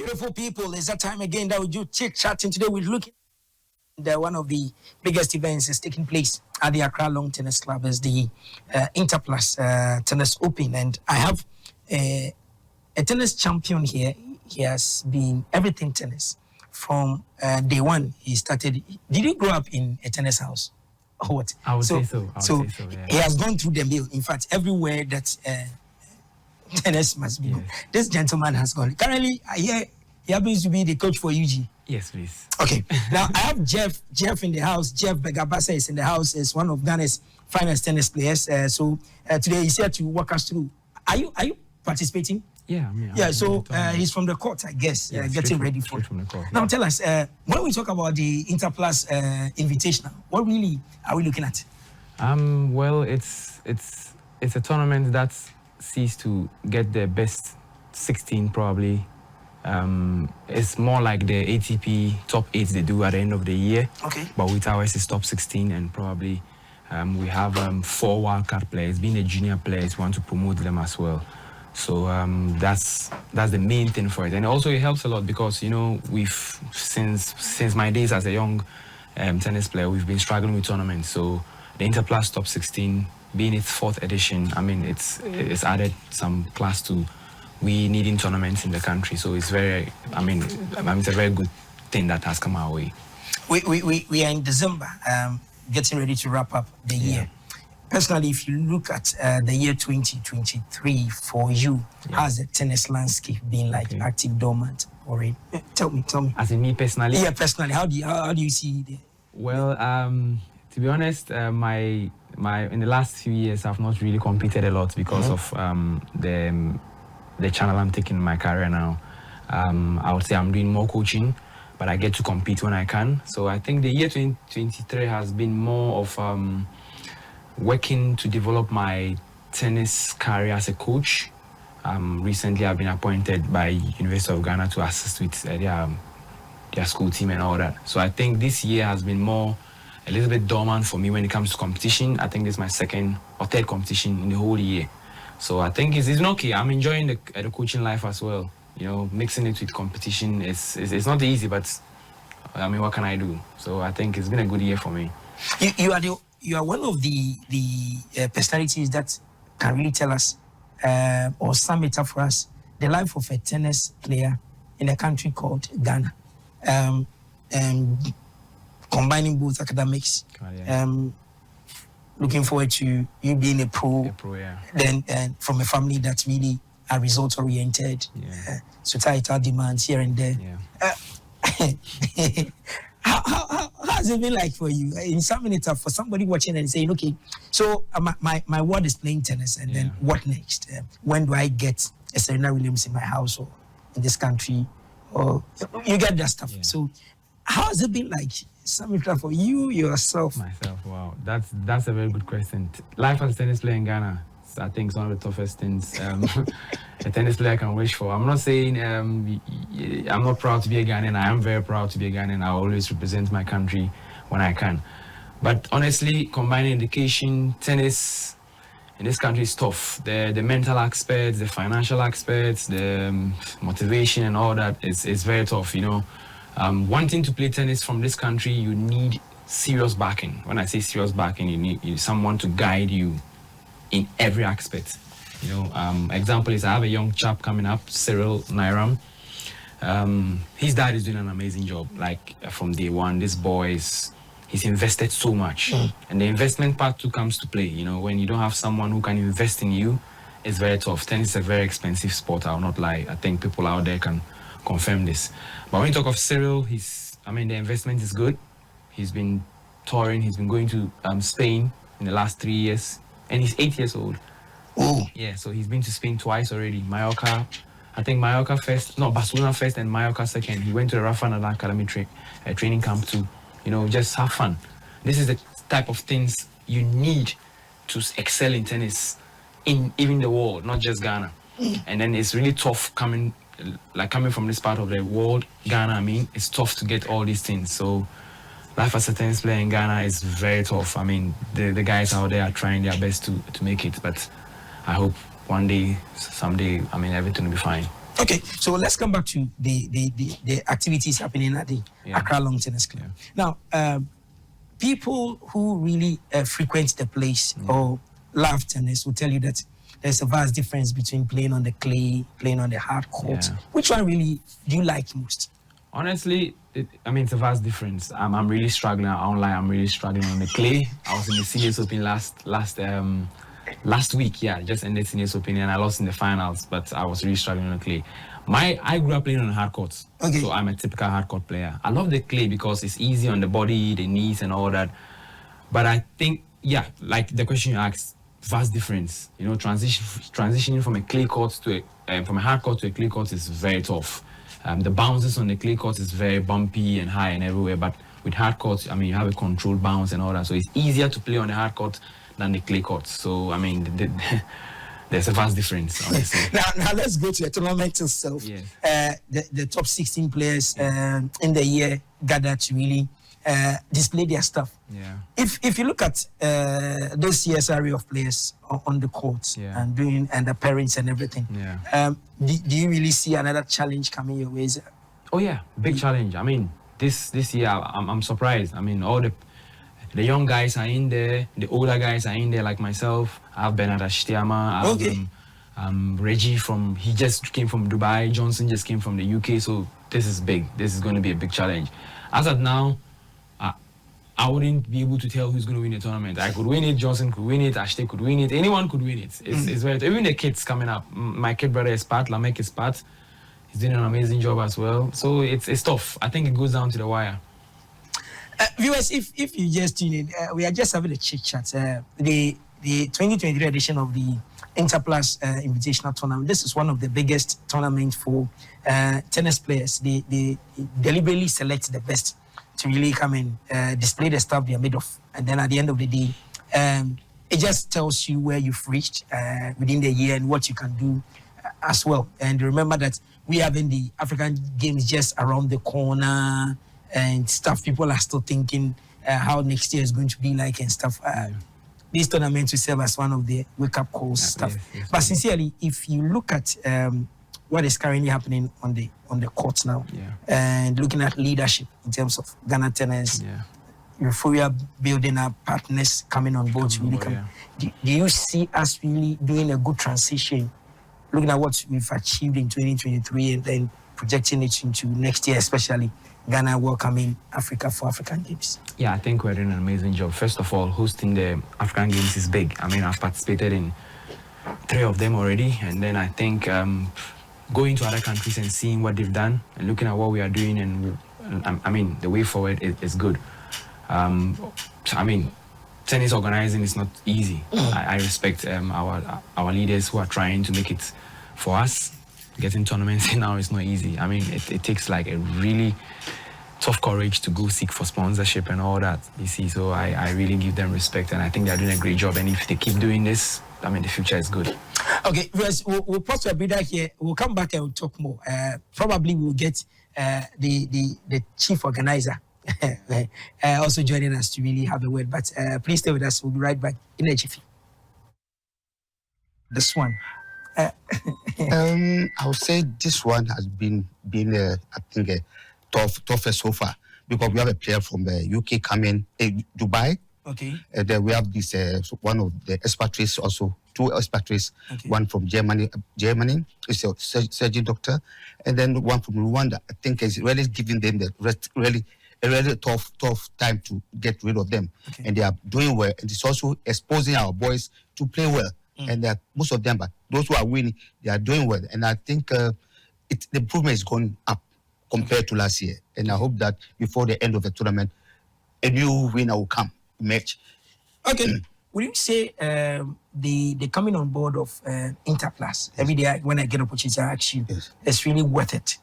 Beautiful people, it's that time again that we do chit chatting. Today we're looking at one of the biggest events is taking place at the Accra Lawn Tennis Club is the Interplast Tennis Open, and I have a tennis champion here. He has been everything tennis from day one. He started. Did you grow up in a tennis house or what? I would say so. Yeah. He has gone through the mill. In fact, everywhere that tennis must be. Yes. This gentleman has gone. Currently, I hear he happens to be the coach for UG. Yes, please. Okay. Now I have Jeff in the house. Jeff Bagerbaseh is in the house. Is one of Ghana's finest tennis players. So today he's here to walk us through. Are you participating? Yeah, So he's from the court, I guess, getting ready for it. From the court. Now tell us, when we talk about the Interplast Invitational, what really are we looking at? Well, it's a tournament that sees to get the best 16 probably. It's more like the ATP top 8 they do at the end of the year. Okay. But with ours it's top 16, and probably we have 4 wildcard players. Being a junior players, we want to promote them as well. So that's the main thing for it, and also it helps a lot because we've since my days as a young tennis player, we've been struggling with tournaments. So the Interplast Top 16 being its 4th edition, I mean it's added some class to we needing tournaments in the country. So it's very, it's a very good thing that has come our way. We are in December, getting ready to wrap up the year. Personally, if you look at the year 2023 for you, how's the tennis landscape been like? Active, dormant, or tell me. As in me personally? Yeah, personally. How do you see it? Well, to be honest, my in the last few years I've not really competed a lot because of the channel I'm taking in my career now. I would say I'm doing more coaching, but I get to compete when I can. So I think the year 2023 has been more of working to develop my tennis career as a coach. Recently, I've been appointed by University of Ghana to assist with their school team and all that. So I think this year has been a little bit dormant for me when it comes to competition. I think this is my 2nd or 3rd competition in the whole year. So I think it's okay. I'm enjoying the coaching life as well. Mixing it with competition it's not easy, but what can I do? So I think it's been a good year for me. You are one of the personalities that can really tell us or sum it up for us the life of a tennis player in a country called Ghana, combining both academics. Looking forward to you being a pro, then from a family that's really are result oriented. Societal demands here and there. How has it been like for you? In some minutes, for somebody watching and saying, okay, so my ward is playing tennis, and then what next? When do I get a Serena Williams in my house or in this country? Or you get that stuff. So how has it been like? Something for you yourself? Myself, wow, that's a very good question. Life as a tennis player in Ghana, I think, is one of the toughest things a tennis player can wish for. I'm not saying I'm not proud to be a Ghanaian. I am very proud to be a Ghanaian. I always represent my country when I can. But honestly, combining education, tennis in this country is tough. The mental aspects, the financial aspects, the motivation and all that is very tough. Wanting to play tennis from this country, you need serious backing. When I say serious backing, you need someone to guide you in every aspect. Example is I have a young chap coming up, Cyril Nairam. His dad is doing an amazing job. Like from day one, this boy he's invested so much, and the investment part too comes to play. When you don't have someone who can invest in you, it's very tough. Tennis is a very expensive sport. I'll not lie. I think people out there can confirm this. But when you talk of Cyril, the investment is good. He's been touring. He's been going to Spain in the last 3 years, and he's 8 years old. Oh. Yeah, so he's been to Spain twice already. Mallorca, I think Mallorca first, no, Barcelona first and Mallorca second. He went to the Rafa Nadal Academy training camp to, just have fun. This is the type of things you need to excel in tennis in even the world, not just Ghana. And then it's really tough coming from this part of the world, Ghana, it's tough to get all these things. So life as a tennis player in Ghana is very tough. The guys out there are trying their best to make it, but I hope one day, someday, everything will be fine. Okay, so let's come back to the activities happening at the Accra Lawn Tennis Club. Now, people who really frequent the place or love tennis will tell you that there's a vast difference between playing on the clay, playing on the hard court. Which one really do you like most? Honestly, it's a vast difference. I'm really struggling. I won't lie, I'm really struggling on the clay. I was in the Seniors Open last week. Just ended Seniors Open and I lost in the finals, but I was really struggling on the clay. I grew up playing on hard courts, so I'm a typical hard court player. I love the clay because it's easy on the body, the knees and all that. But I think, like the question you asked, vast difference. You know, transitioning from a clay court to from a hard court to a clay court is very tough. The bounces on the clay court is very bumpy and high and everywhere, but with hard courts, you have a controlled bounce and all that, so it's easier to play on the hard court than the clay court. So, there's a vast difference, honestly. Now let's go to the tournament itself. Yes. The top 16 players in the year gathered to really display their stuff. Yeah. If you look at this year's array of players on the court and the parents and everything, do you really see another challenge coming your way? Oh yeah, big challenge. This year I'm surprised. All the young guys are in there, the older guys are in there, like myself. I have Bernard Ashtiama, Reggie he just came from Dubai, Johnson just came from the UK, so this is big. This is going to be a big challenge. As of now, I wouldn't be able to tell who's going to win the tournament. I could win it, Johnson could win it, Ashte could win it, anyone could win it. It's very, even the kids coming up. My kid brother is Pat, Lamek is Pat. He's doing an amazing job as well. So it's tough. I think it goes down to the wire. Viewers, if you just tune in, we are just having a chit chat. The 2023 edition of the Interplast Invitational Tournament. This is one of the biggest tournaments for tennis players. They deliberately select the best to really come and display the stuff they are made of. And then at the end of the day, it just tells you where you've reached within the year and what you can do as well. And remember that we have in the African Games just around the corner and stuff. People are still thinking how next year is going to be like and stuff. This tournament will serve as one of the wake-up calls stuff. Yes, but sincerely, if you look at what is currently happening on the courts now, and looking at leadership in terms of Ghana tennis, Euphoria building up, partners coming on board to really come. Do you see us really doing a good transition, looking at what we've achieved in 2023 and then projecting it into next year, especially Ghana welcoming Africa for African Games? Yeah, I think we're doing an amazing job. First of all, hosting the African Games is big. I've participated in 3 of them already, and then I think going to other countries and seeing what they've done and looking at what we are doing, and the way forward is good. Tennis organizing is not easy. I respect our leaders who are trying to make it for us. Getting tournaments now is not easy. It takes like a really tough courage to go seek for sponsorship and all that, you see. So I really give them respect, and I think they're doing a great job. And if they keep doing this, the future is good. Okay, yes, we'll pause a bit here. We'll come back and we'll talk more. Probably we'll get the chief organizer also joining us to really have a word. But please stay with us. We'll be right back in a jiffy. This one. I would say this one has been I think toughest so far, because we have a player from the UK coming, Dubai. Okay. And then we have this one of the expatriates also, 2 expatriates. Okay. One from Germany is a surgeon doctor, and then one from Rwanda. I think is really giving them the rest, really a really tough time to get rid of them. Okay. And they are doing well, and it's also exposing our boys to play well. And most of them, but those who are winning, they are doing well. And I think the improvement is going up compared to last year. And I hope that before the end of the tournament, a new winner will come, match. Okay. Would you say the coming on board of Interplast, every day when I get opportunity, I ask you, it's really worth it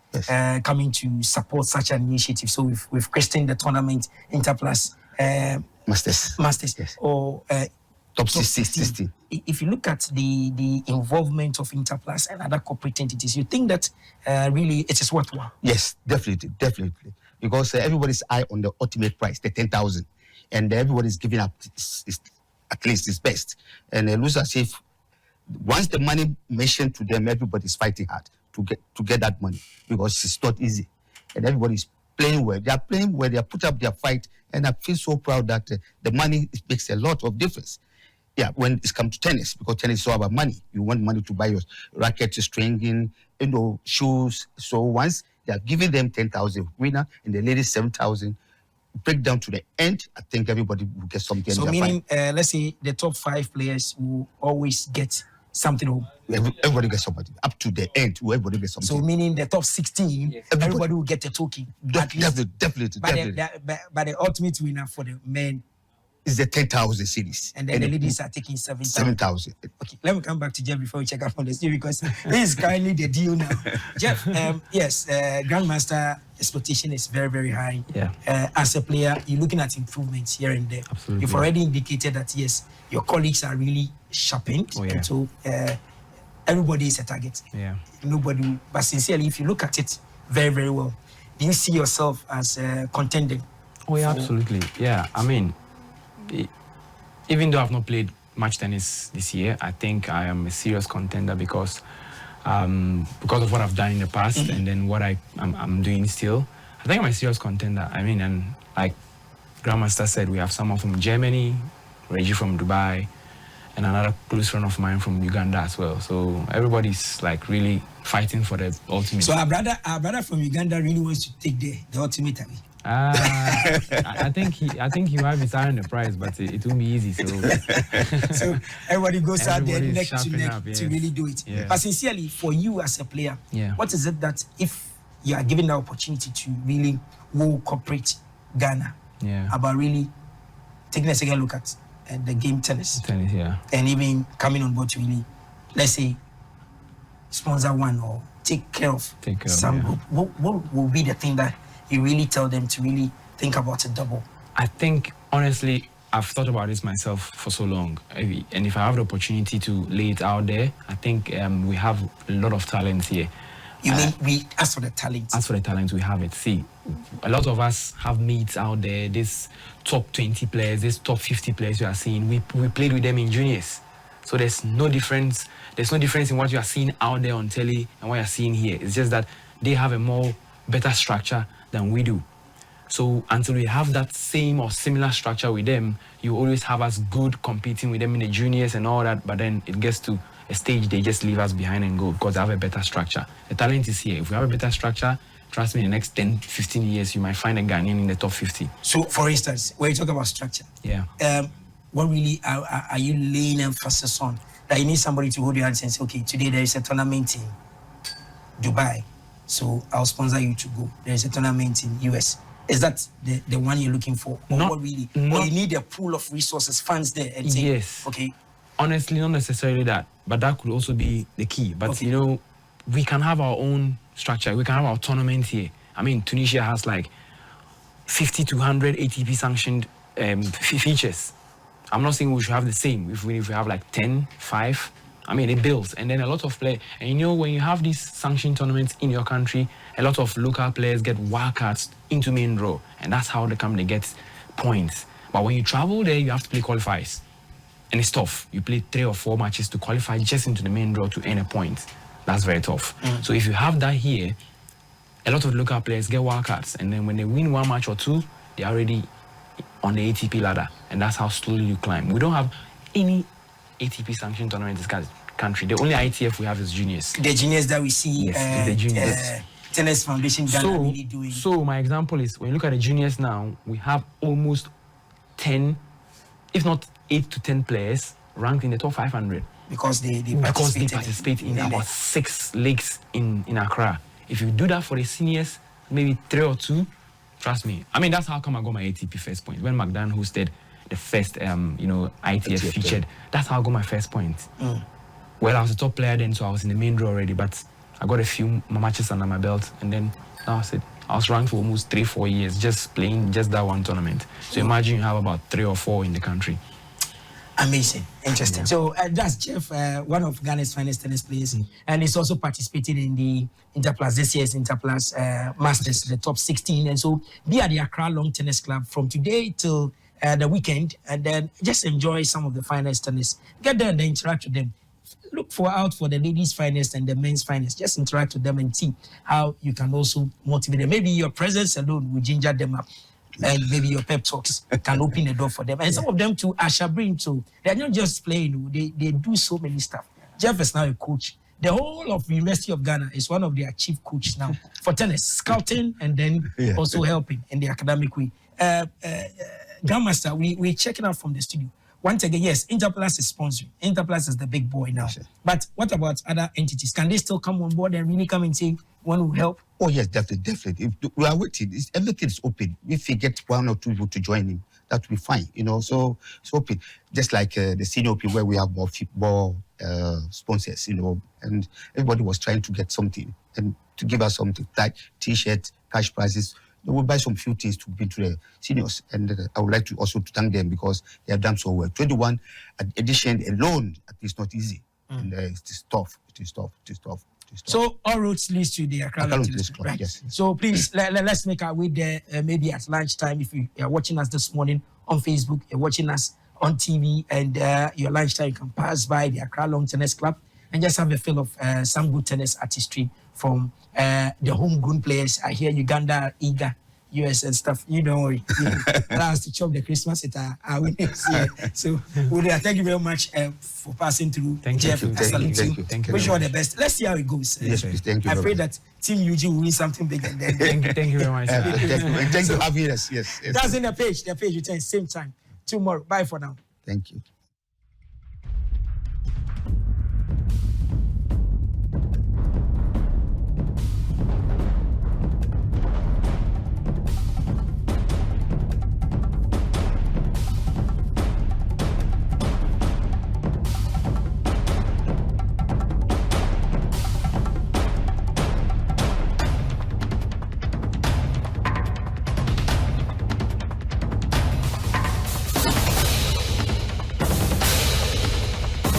coming to support such an initiative? So we've christened the tournament Interplast Masters. Yes. Or Top 16. If you look at the involvement of Interplast and other corporate entities, you think that really it is worthwhile? Yes, definitely. Because everybody's eye on the ultimate prize, the 10,000. And everybody's giving up at least his best. And it looks as if once the money mentioned to them, everybody's fighting hard to get that money, because it's not easy, and everybody's playing well. They are playing well. They have put up their fight, and I feel so proud that the money makes a lot of difference. Yeah, when it's come to tennis, because tennis is all about money. You want money to buy your racket, stringing, shoes. So once they are giving them 10,000 winner and the ladies 7,000, break down to the end, I think everybody will get something. So meaning, let's say the top 5 players will always get something home. Everybody gets somebody up to the end. Everybody gets something. So meaning the top 16, everybody will get a token. Definitely. But the ultimate winner for the men is the 10,000 series. And then the ladies are taking 7,000. 7,000. Okay, let me come back to Jeff before we check up on the studio, because this is currently the deal now. Jeff, yes, Grandmaster expectation is very, very high. Yeah. As a player, you're looking at improvements here and there. Absolutely. You've already indicated that, yes, your colleagues are really sharpened. Oh, yeah. And so everybody is a target. Yeah. Nobody, but sincerely, if you look at it very, very well, do you see yourself as contending? Oh, yeah, absolutely. Yeah, I mean, even though I've not played much tennis this year, I think I am a serious contender because of what I've done in the past and then what I'm doing still. I think I'm a serious contender. I mean, and like Grandmaster said, we have someone from Germany, Reggie from Dubai, and another close friend of mine from Uganda as well. So everybody's like really fighting for the ultimate. So our brother from Uganda really wants to take the ultimate. I think he might be signing the prize, but it won't be easy. So everybody goes out there neck to neck to really do it. Yeah. But sincerely, for you as a player, yeah, what is it that if you are given the opportunity to really corporate Ghana, yeah, about really taking a second look at the game tennis, yeah, and even coming on board to really, let's say, sponsor one or take care of some group, what will be the thing that you really tell them to really think about a double? I think, honestly, I've thought about this myself for so long. And if I have the opportunity to lay it out there, I think we have a lot of talent here. You mean as for the talent? As for the talent, we have it. See, a lot of us have mates out there, this top 20 players, this top 50 players you are seeing. We played with them in juniors. So there's no difference. There's no difference in what you are seeing out there on telly and what you're seeing here. It's just that they have a better structure than we do. So until we have that same or similar structure with them, you always have us good competing with them in the juniors and all that, but then it gets to a stage they just leave us behind and go because they have a better structure. The talent is here. If we have a better structure, trust me, in the next 10, 15 years, you might find a Ghanaian in the top 50. So, for instance, when you talk about structure, what really are you laying emphasis on? That you need somebody to hold your hands and say, okay, today there is a tournament in Dubai, so I'll sponsor you to go. There is a tournament in US. Is that the one you're looking for? Or what really? Or you need a pool of resources, funds there? And say, yes. Okay. Honestly, not necessarily that, but that could also be the key. But, you know, we can have our own structure. We can have our tournament here. I mean, Tunisia has like 50 to 100 ATP sanctioned features. I'm not saying we should have the same. If we have like 10, 5, I mean, it builds. And then a lot of players. And you know, when you have these sanctioned tournaments in your country, a lot of local players get wildcards into main draw. And that's how they get points. But when you travel there, you have to play qualifiers. And it's tough. You play 3 or 4 matches to qualify just into the main draw to earn a point. That's very tough. So if you have that here, a lot of local players get wildcards. And then when they win 1 match or 2, they're already on the ATP ladder. And that's how slowly you climb. We don't have any ATP sanctioned tournament in this country. The only ITF we have is juniors. The juniors that we see, the juniors. Tennis Foundation Ghana really doing. So my example is, when you look at the juniors now, we have almost 10, if not 8 to 10 players ranked in the top 500. Because they participate in about 6 leagues in Accra. If you do that for the seniors, maybe 3 or 2, trust me. I mean, that's how come I got my ATP first point. When McDan hosted the first, ITF featured, that's how I got my first point. Well, I was a top player then, so I was in the main draw already, but I got a few matches under my belt, and then that was it. I was ranked for almost 3-4 years, just playing just that one tournament. So imagine you have about 3 or 4 in the country. Amazing, interesting. Yeah. So that's Jeff, one of Ghana's finest tennis players, and he's also participating in the Interplast, this year's Interplast Masters, the top 16. And so be at the Accra Lawn Tennis Club from today till the weekend, and then just enjoy some of the finest tennis. Get there and then interact with them. look out for the ladies' finest and the men's finest. Just interact with them and see how you can also motivate them. Maybe your presence alone will ginger them up. And maybe your pep talks can open the door for them. And some of them too, Asha bring too. They're not just playing, they do so many stuff. Jeff is now a coach. The whole of the University of Ghana is one of their chief coaches now for tennis, scouting and then also helping in the academic way. Grandmaster, we're checking out from the studio. Once again, yes, Interplast is sponsoring. Interplast is the big boy now. Sure. But what about other entities? Can they still come on board and really come and say, want to help? Oh, yes, definitely. If we are waiting. Everything is open. If we get 1 or 2 people to join him, that will be fine, So it's open. Just like the senior open where we have more sponsors, and everybody was trying to get something and to give us something like T-shirts, cash prizes. They will buy some few things to give to the seniors. And I would like to also to thank them because they have done so well. 21 edition alone, it's not easy. And it is tough. So all roads lead to the Accra Lawn Tennis Club, right? Yes. So please, let's make our way there maybe at lunchtime. If you are watching us this morning on Facebook, you're watching us on TV, and your lunchtime, you can pass by the Accra Lawn Tennis Club and just have a feel of some good tennis artistry from the homegrown players. I hear Uganda, Iga, US and stuff. You don't worry. Allow us to chop the Christmas at our winnings. So, thank you very much for passing through. Jeff, thank you. Wish you all the best. Let's see how it goes. Yes, please. Thank you. I pray that Team UG will win something big. And then thank you very much. Thank you for having us. Yes. That's in the page. The page returns same time tomorrow. Bye for now. Thank you.